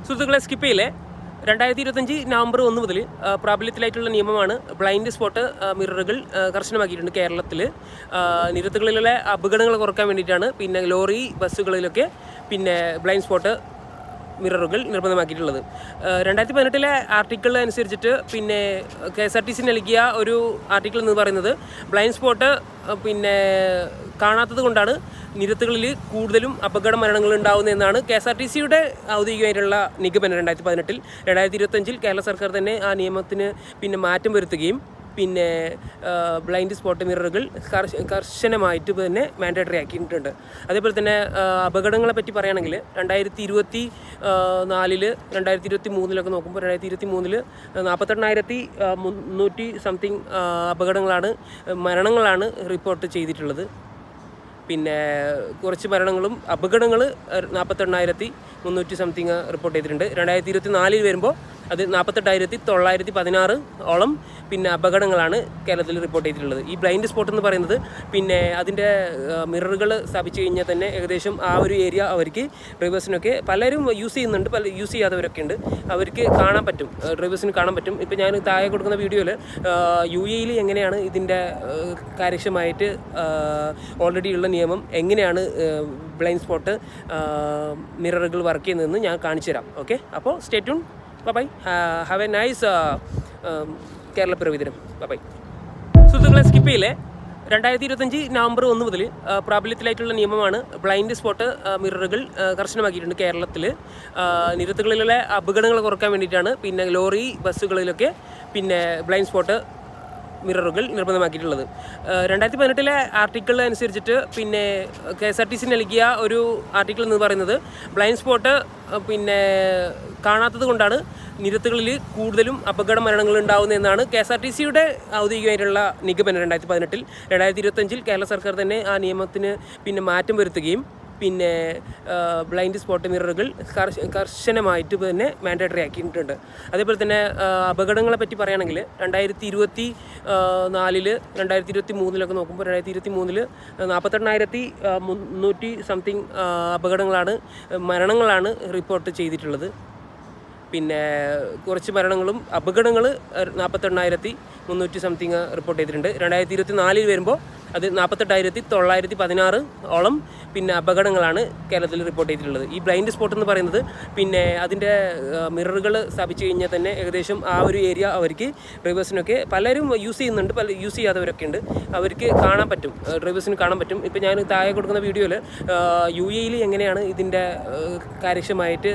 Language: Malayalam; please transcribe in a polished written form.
സുഹൃത്തുക്കളെ, സ്കിപ്പയിലെ 2025 നവംബർ 1 മുതൽ പ്രാബല്യത്തിലായിട്ടുള്ള നിയമമാണ് ബ്ലൈൻഡ് സ്പോട്ട് മിററുകൾ കർശനമാക്കിയിട്ടുണ്ട് കേരളത്തിൽ. നിരത്തുകളിലെ അപകടങ്ങൾ കുറയ്ക്കാൻ വേണ്ടിയിട്ടാണ്. പിന്നെ ലോറി ബസ്സുകളിലൊക്കെ പിന്നെ ബ്ലൈൻഡ് സ്പോട്ട് മിററുകൾ നിർബന്ധമാക്കിയിട്ടുള്ളത്. 2018 ആർട്ടിക്കിൾ അനുസരിച്ചിട്ട് പിന്നെ KSRTC നൽകിയ ഒരു ആർട്ടിക്കിൾ എന്ന് പറയുന്നത് ബ്ലൈൻഡ് സ്പോട്ട് പിന്നെ കാണാത്തത് കൊണ്ടാണ് നിരത്തുകളിൽ കൂടുതലും അപകട മരണങ്ങൾ ഉണ്ടാകുന്നതെന്നാണ് KSRTCയുടെ ഔദ്യോഗികമായിട്ടുള്ള നിഗമനം. 2018 2025 കേരള സർക്കാർ തന്നെ ആ നിയമത്തിന് പിന്നെ മാറ്റം വരുത്തുകയും പിന്നെ ബ്ലൈൻഡ് സ്പോട്ട് മിററുകൾ കർശനമായിട്ട് തന്നെ മാൻഡേറ്ററി ആക്കിയിട്ടുണ്ട്. അതേപോലെ തന്നെ അപകടങ്ങളെ പറ്റി പറയുകയാണെങ്കിൽ 2024 2023 നോക്കുമ്പോൾ 2023 48,300 സംതിങ് മരണങ്ങളാണ് റിപ്പോർട്ട് ചെയ്തിട്ടുള്ളത്. പിന്നെ കുറച്ച് മരണങ്ങളും അപകടങ്ങൾ 48,300 സംതിങ് റിപ്പോർട്ട് ചെയ്തിട്ടുണ്ട്. 2024 വരുമ്പോൾ അത് 48,916 ഓളം പിന്നെ അപകടങ്ങളാണ് കേരളത്തിൽ റിപ്പോർട്ട് ചെയ്തിട്ടുള്ളത്. ഈ ബ്ലൈൻഡ് സ്പോട്ട് എന്ന് പറയുന്നത് പിന്നെ അതിൻ്റെ മിററുകൾ സ്ഥാപിച്ചു കഴിഞ്ഞാൽ തന്നെ ഏകദേശം ആ ഒരു ഏരിയ അവർക്ക് ഡ്രൈവേഴ്സിനൊക്കെ പലരും യൂസ് ചെയ്യുന്നുണ്ട്, പല യൂസ് ചെയ്യാത്തവരൊക്കെ ഉണ്ട്, അവർക്ക് കാണാൻ പറ്റും, ഡ്രൈവേഴ്സിന് കാണാൻ പറ്റും. ഇപ്പോൾ ഞാൻ താഴെ കൊടുക്കുന്ന വീഡിയോയിൽ UAE എങ്ങനെയാണ് ഇതിൻ്റെ കാര്യക്ഷമമായിട്ട് ഓൾറെഡി ഉള്ള നിയമം എങ്ങനെയാണ് ബ്ലൈൻഡ് സ്പോട്ട് മിററുകൾ വർക്ക് ചെയ്യുന്നതെന്ന് ഞാൻ കാണിച്ചു തരാം. ഓക്കെ, അപ്പോൾ stay tune. Bye. Have a nice Keralappiravi ദിനം. ബൈ. സുഹൃത്തുക്കളെ, സ്കിപ്പയിലെ 2025 നവംബർ 1 മുതൽ പ്രാബല്യത്തിലായിട്ടുള്ള നിയമമാണ് ബ്ലൈൻഡ് സ്പോട്ട് മിററുകൾ കർശനമാക്കിയിട്ടുണ്ട് കേരളത്തിൽ. നിരത്തുകളിലെ അപകടങ്ങൾ കുറയ്ക്കാൻ വേണ്ടിയിട്ടാണ്. പിന്നെ ലോറി ബസ്സുകളിലൊക്കെ പിന്നെ ബ്ലൈൻഡ് സ്പോട്ട് മിററുകൾ നിർബന്ധമാക്കിയിട്ടുള്ളത്. 2018 ആർട്ടിക്കിൾ അനുസരിച്ചിട്ട് പിന്നെ KSRTC നൽകിയ ഒരു ആർട്ടിക്കിൾ എന്ന് പറയുന്നത് ബ്ലൈൻഡ് സ്പോട്ട് പിന്നെ കാണാത്തത് കൊണ്ടാണ് നിരത്തുകളിൽ കൂടുതലും അപകട മരണങ്ങൾ ഉണ്ടാകുന്നതെന്നാണ് KSRTCയുടെ ഔദ്യോഗികമായിട്ടുള്ള നിഗമനം. 2018 2025 കേരള സർക്കാർ തന്നെ ആ നിയമത്തിന് പിന്നെ മാറ്റം വരുത്തുകയും പിന്നെ ബ്ലൈൻഡ് സ്പോട്ട് മിററുകൾ കർശനമായിട്ട് തന്നെ മാൻഡേറ്ററി ആക്കിയിട്ടുണ്ട്. അതേപോലെ തന്നെ അപകടങ്ങളെ പറ്റി പറയുകയാണെങ്കിൽ 2024 2023 നോക്കുമ്പോൾ 2023 48,300 സംതിങ് മരണങ്ങളാണ് റിപ്പോർട്ട് ചെയ്തിട്ടുള്ളത്. പിന്നെ കുറച്ച് മരണങ്ങളും അപകടങ്ങൾ 48,300 സംതിങ് റിപ്പോർട്ട് ചെയ്തിട്ടുണ്ട്. 2024 വരുമ്പോൾ അത് 48,916 ഓളം പിന്നെ അപകടങ്ങളാണ് കേരളത്തിൽ റിപ്പോർട്ട് ചെയ്തിട്ടുള്ളത്. ഈ ബ്ലൈൻഡ് സ്പോട്ട് എന്ന് പറയുന്നത് പിന്നെ അതിൻ്റെ മിററുകൾ സ്ഥാപിച്ചു കഴിഞ്ഞാൽ തന്നെ ഏകദേശം ആ ഒരു ഏരിയ അവർക്ക് ഡ്രൈവേഴ്സിനൊക്കെ പലരും യൂസ് ചെയ്യുന്നുണ്ട്, പല യൂസ് ചെയ്യാത്തവരൊക്കെ ഉണ്ട്, അവർക്ക് കാണാൻ പറ്റും, ഡ്രൈവേഴ്സിന് കാണാൻ പറ്റും. ഇപ്പോൾ ഞാൻ താഴെ കൊടുക്കുന്ന വീഡിയോയിൽ UAE എങ്ങനെയാണ് ഇതിൻ്റെ കാര്യക്ഷമമായിട്ട്